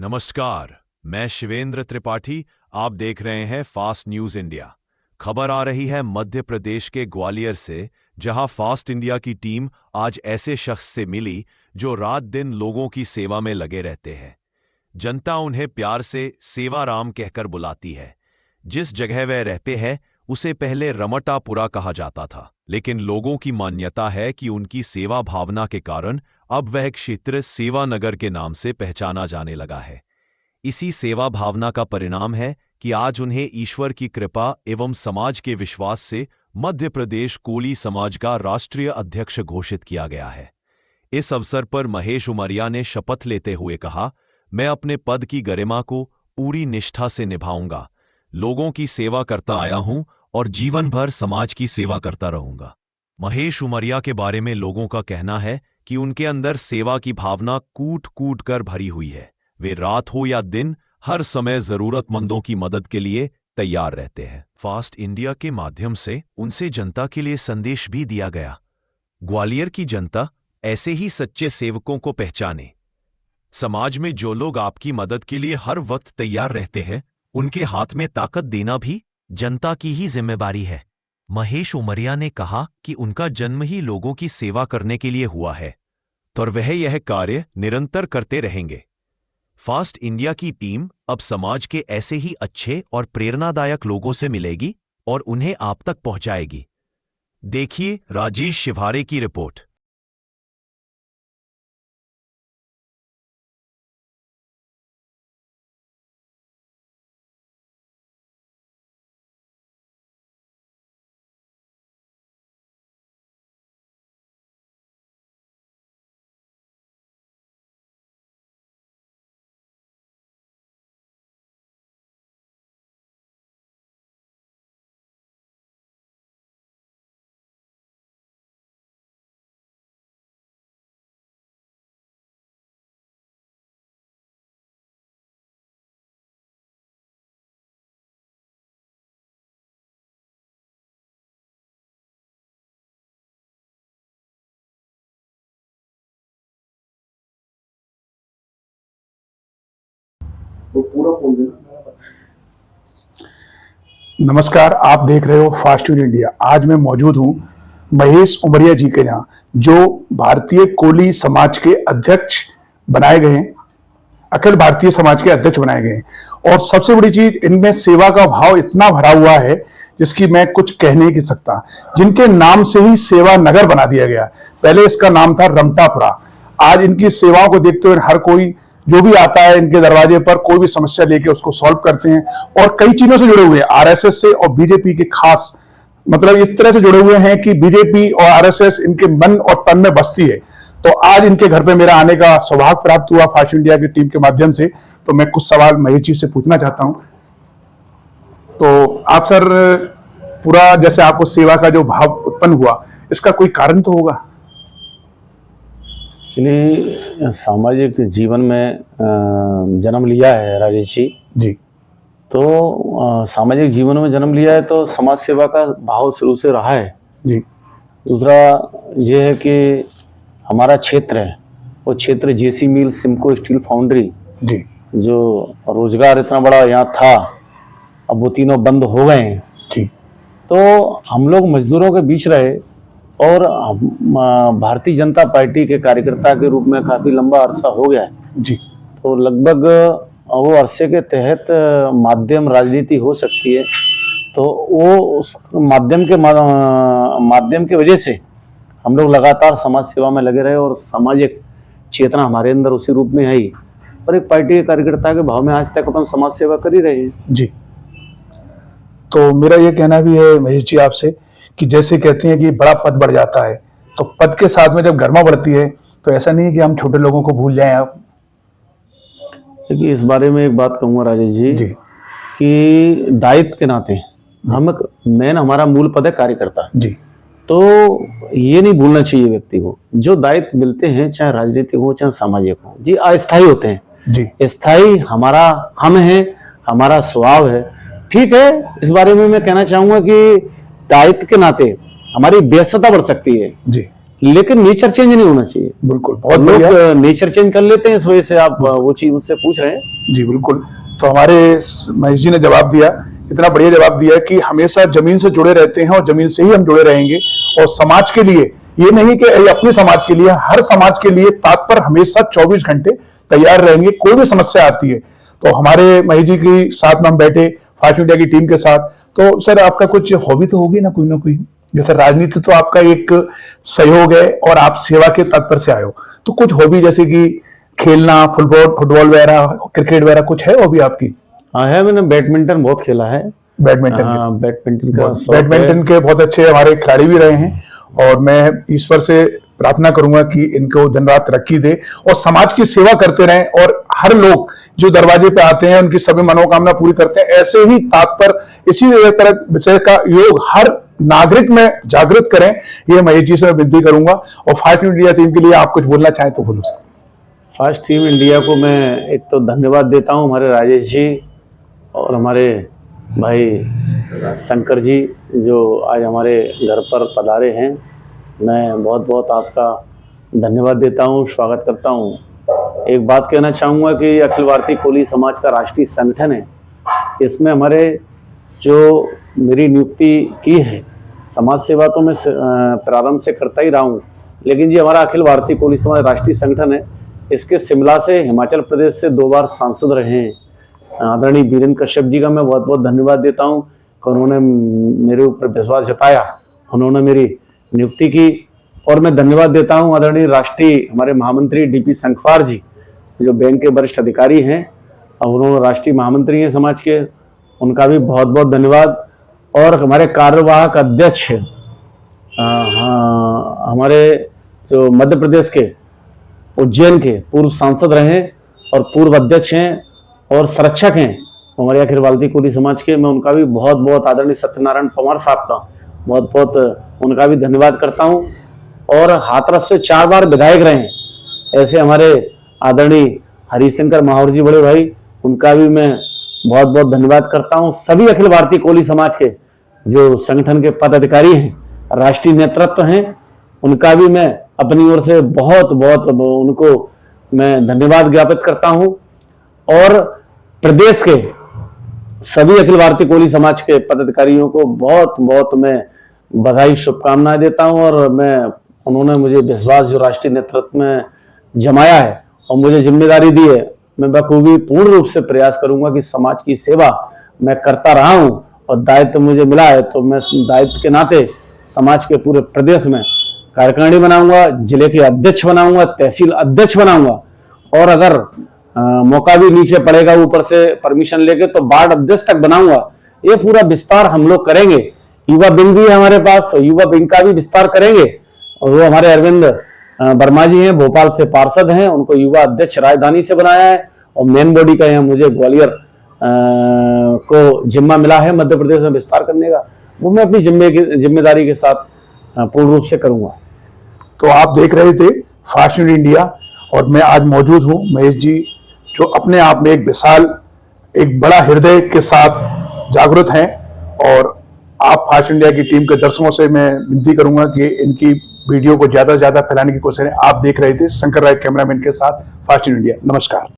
नमस्कार, मैं शिवेंद्र त्रिपाठी। आप देख रहे हैं फास्ट न्यूज इंडिया। खबर आ रही है मध्य प्रदेश के ग्वालियर से, जहां फास्ट इंडिया की टीम आज ऐसे शख्स से मिली जो रात दिन लोगों की सेवा में लगे रहते हैं। जनता उन्हें प्यार से सेवाराम कहकर बुलाती है। जिस जगह वह रहते हैं उसे पहले रमटापुरा कहा जाता था, लेकिन लोगों की मान्यता है कि उनकी सेवा भावना के कारण अब वह क्षेत्र सेवानगर के नाम से पहचाना जाने लगा है। इसी सेवा भावना का परिणाम है कि आज उन्हें ईश्वर की कृपा एवं समाज के विश्वास से मध्य प्रदेश कोली समाज का राष्ट्रीय अध्यक्ष घोषित किया गया है। इस अवसर पर महेश उमरिया ने शपथ लेते हुए कहा, मैं अपने पद की गरिमा को पूरी निष्ठा से निभाऊंगा। लोगों की सेवा करता आया हूं और जीवन भर समाज की सेवा करता रहूंगा। महेश उमरिया के बारे में लोगों का कहना है कि उनके अंदर सेवा की भावना कूट कूट कर भरी हुई है। वे रात हो या दिन हर समय जरूरतमंदों की मदद के लिए तैयार रहते हैं। फास्ट इंडिया के माध्यम से उनसे जनता के लिए संदेश भी दिया गया। ग्वालियर की जनता ऐसे ही सच्चे सेवकों को पहचाने। समाज में जो लोग आपकी मदद के लिए हर वक्त तैयार रहते हैं, उनके हाथ में ताकत देना भी जनता की ही जिम्मेदारी है। महेश उमरिया ने कहा कि उनका जन्म ही लोगों की सेवा करने के लिए हुआ है, तो वह यह कार्य निरंतर करते रहेंगे। फास्ट इंडिया की टीम अब समाज के ऐसे ही अच्छे और प्रेरणादायक लोगों से मिलेगी और उन्हें आप तक पहुंचाएगी। देखिए राजेश शिवारे की रिपोर्ट। वो पूरा बोल देना। नमस्कार, आप देख रहे हो फास्ट न्यूज इंडिया। आज मैं मौजूद हूं महेश उमरिया जी के यहाँ, जो भारतीय कोली समाज के अध्यक्ष बनाए गए हैं, अखिल भारतीय समाज के अध्यक्ष बनाए गए हैं। और सबसे बड़ी चीज, इनमें सेवा का भाव इतना भरा हुआ है जिसकी मैं कुछ कह नहीं सकता। जिनके नाम से ही सेवा नगर बना दिया गया। पहले इसका नाम था रमटापुरा। आज इनकी सेवाओं को देखते हुए हर कोई जो भी आता है इनके दरवाजे पर, कोई भी समस्या लेके उसको सॉल्व करते हैं। और कई चीजों से जुड़े हुए हैं, आरएसएस से और बीजेपी के खास, मतलब इस तरह से जुड़े हुए हैं कि बीजेपी और आरएसएस इनके मन और तन में बसती है। तो आज इनके घर पे मेरा आने का सौभाग्य प्राप्त हुआ फास्ट इंडिया की टीम के माध्यम से। तो मैं कुछ सवाल महेश जी से पूछना चाहता हूं। तो आप सर, पूरा जैसे आपको सेवा का जो भाव उत्पन्न हुआ, इसका कोई कारण तो होगा? एक्चुअली सामाजिक जीवन में जन्म लिया है राजेश जी। जी। तो सामाजिक जीवन में जन्म लिया है तो समाज सेवा का भाव शुरू से रहा है जी। दूसरा ये है कि हमारा क्षेत्र है, वो क्षेत्र जेसी मिल, सिमको स्टील फाउंड्री जी, जो रोजगार इतना बड़ा यहाँ था, अब वो तीनों बंद हो गए हैं। जी। तो हम लोग मजदूरों के बीच रहे और भारतीय जनता पार्टी के कार्यकर्ता के रूप में काफ़ी लंबा अरसा हो गया है जी। तो लगभग वो अरसे के तहत माध्यम राजनीति हो सकती है, तो वो उस माध्यम के वजह से हम लोग लगातार समाज सेवा में लगे रहे और सामाजिक चेतना हमारे अंदर उसी रूप में आई और एक पार्टी के कार्यकर्ता के भाव में आज तक अपन समाज सेवा कर ही रहे हैं। जी। तो मेरा ये कहना भी है महेश जी आपसे कि जैसे कहते हैं कि बड़ा पद बढ़ जाता है, तो पद के साथ में जब गरिमा बढ़ती है तो ऐसा नहीं है कि हम छोटे लोगों को भूल जाएं आप? देखिए, इस बारे में एक बात कहूँगा राजेश जी, जी। कि दायित्व के नाते हमारा मूल पद है कार्यकर्ता जी। तो ये नहीं भूलना चाहिए व्यक्ति को, जो दायित्व मिलते हैं चाहे राजनीतिक हो चाहे सामाजिक हो, जी अस्थायी होते हैं। जी। स्थायी हमारा हम है, हमारा स्वभाव है। ठीक है, इस बारे में मैं कहना चाहूंगा कि दायित्व के नाते हमारी व्यस्तता बढ़ सकती है, जी। लेकिन नेचर चेंज नहीं होना चाहिए। बिल्कुल, बहुत बढ़िया। लोग नेचर चेंज कर लेते हैं, इस वजह से आप वो चीज मुझसे पूछ रहे हैं। जी बिल्कुल। तो हमारे महेश जी ने जवाब दिया, इतना बढ़िया जवाब दिया कि हमेशा जमीन से जुड़े रहते हैं और जमीन से ही हम जुड़े रहेंगे। और समाज के लिए, ये नहीं कि अपने समाज के लिए, हर समाज के लिए तत्पर हमेशा 24 घंटे तैयार रहेंगे, कोई भी समस्या आती है। तो हमारे महेश जी के साथ में हम बैठे फास्ट इंडिया की टीम के साथ। तो सर, आपका कुछ हॉबी तो होगी ना कोई, जैसे राजनीति तो आपका एक सहयोग है और आप सेवा के तत्पर से आए हो, तो कुछ हॉबी जैसे कि खेलना, फुटबॉल वगैरह, क्रिकेट वगैरह कुछ है हॉबी आपकी? हाँ है, मैंने बैडमिंटन बहुत खेला है। बैडमिंटन? हाँ, बैडमिंटन का शौक है। बैडमिंटन के बहुत अच्छे हमारे खिलाड़ी भी रहे हैं और मैं ईश्वर से प्रार्थना करूंगा कि इनको दिन रात तरक्की दे और समाज की सेवा करते रहें और हर लोग जो दरवाजे पे आते हैं उनकी सभी मनोकामना पूरी करते हैं। ऐसे ही तात्पर इसी तरह विषय का योग हर नागरिक में जागृत करें, ये महेश जी से मैं विनती करूंगा। और फास्ट इंडिया टीम के लिए आप कुछ बोलना चाहें तो बोलो सर। फास्ट टीम इंडिया को मैं एक तो धन्यवाद देता हूँ, हमारे राजेश जी और हमारे भाई शंकर जी जो आज हमारे घर पर पधारे हैं। मैं बहुत बहुत आपका धन्यवाद देता हूँ, स्वागत करता हूँ। एक बात कहना चाहूँगा कि अखिल भारतीय कोली समाज का राष्ट्रीय संगठन है, इसमें हमारे जो मेरी नियुक्ति की है, समाज सेवा तो मैं प्रारंभ से करता ही रहा हूँ, लेकिन ये हमारा अखिल भारतीय कोली समाज राष्ट्रीय संगठन है, इसके शिमला से हिमाचल प्रदेश से 2 बार सांसद रहे हैं आदरणीय वीरेंद्र कश्यप जी का मैं बहुत बहुत धन्यवाद देता हूँ कि उन्होंने मेरे ऊपर विश्वास जताया, उन्होंने मेरी नियुक्ति की। और मैं धन्यवाद देता हूँ आदरणीय राष्ट्रीय हमारे महामंत्री डीपी संखवार जी, जो बैंक के वरिष्ठ अधिकारी हैं और उन्होंने राष्ट्रीय महामंत्री हैं समाज के, उनका भी बहुत बहुत धन्यवाद। और हमारे कार्यवाहक अध्यक्ष हमारे जो मध्य प्रदेश के उज्जैन के पूर्व सांसद रहे और पूर्व अध्यक्ष हैं और संरक्षक हैं हमारे अखिल भारतीय कोली समाज के, मैं उनका भी बहुत बहुत आदरणीय सत्यनारायण पवार साहब का बहुत बहुत उनका भी धन्यवाद करता हूं। और हाथरस से 4 बार विधायक रहे हैं ऐसे हमारे आदरणीय हरिशंकर माहौर जी बड़े भाई, उनका भी मैं बहुत बहुत धन्यवाद करता हूं। सभी अखिल भारतीय कोली समाज के जो संगठन के पदाधिकारी हैं, राष्ट्रीय नेतृत्व हैं, उनका भी मैं अपनी ओर से बहुत बहुत उनको मैं धन्यवाद ज्ञापित करता हूं। और प्रदेश के सभी अखिल भारतीय कोली समाज के पदाधिकारियों को बहुत बहुत मैं बधाई शुभकामनाएं देता हूं। और मैं उन्होंने मुझे विश्वास जो राष्ट्रीय नेतृत्व में जमाया है और मुझे जिम्मेदारी दी है, मैं बखूबी पूर्ण रूप से प्रयास करूंगा कि समाज की सेवा मैं करता रहा हूं और दायित्व मुझे मिला है तो मैं दायित्व के नाते समाज के पूरे प्रदेश में कार्यकारिणी बनाऊंगा, जिले के अध्यक्ष बनाऊंगा, तहसील अध्यक्ष बनाऊंगा और अगर मौका भी नीचे पड़ेगा ऊपर से परमिशन लेके तो वार्ड अध्यक्ष तक बनाऊंगा। ये पूरा विस्तार हम लोग करेंगे। युवा विंग भी है हमारे पास, तो युवा विंग का भी विस्तार करेंगे। और वो हमारे अरविंद वर्मा जी हैं, भोपाल से पार्षद हैं, उनको युवा अध्यक्ष राजधानी से बनाया है। और मेन बॉडी का यहाँ मुझे ग्वालियर को जिम्मा मिला है मध्य प्रदेश में विस्तार करने का, वो मैं अपनी जिम्मेदारी के साथ पूर्ण रूप से करूंगा। तो आप देख रहे थे फास्ट इंडिया और मैं आज मौजूद हूं महेश जी, जो अपने आप में एक विशाल, एक बड़ा हृदय के साथ जागृत हैं। और आप फास्ट इंडिया की टीम के दर्शकों से मैं विनती करूंगा कि इनकी वीडियो को ज्यादा से ज्यादा फैलाने की कोशिश करें। आप देख रहे थे शंकर राय कैमरामैन के साथ फास्ट इंडिया। नमस्कार।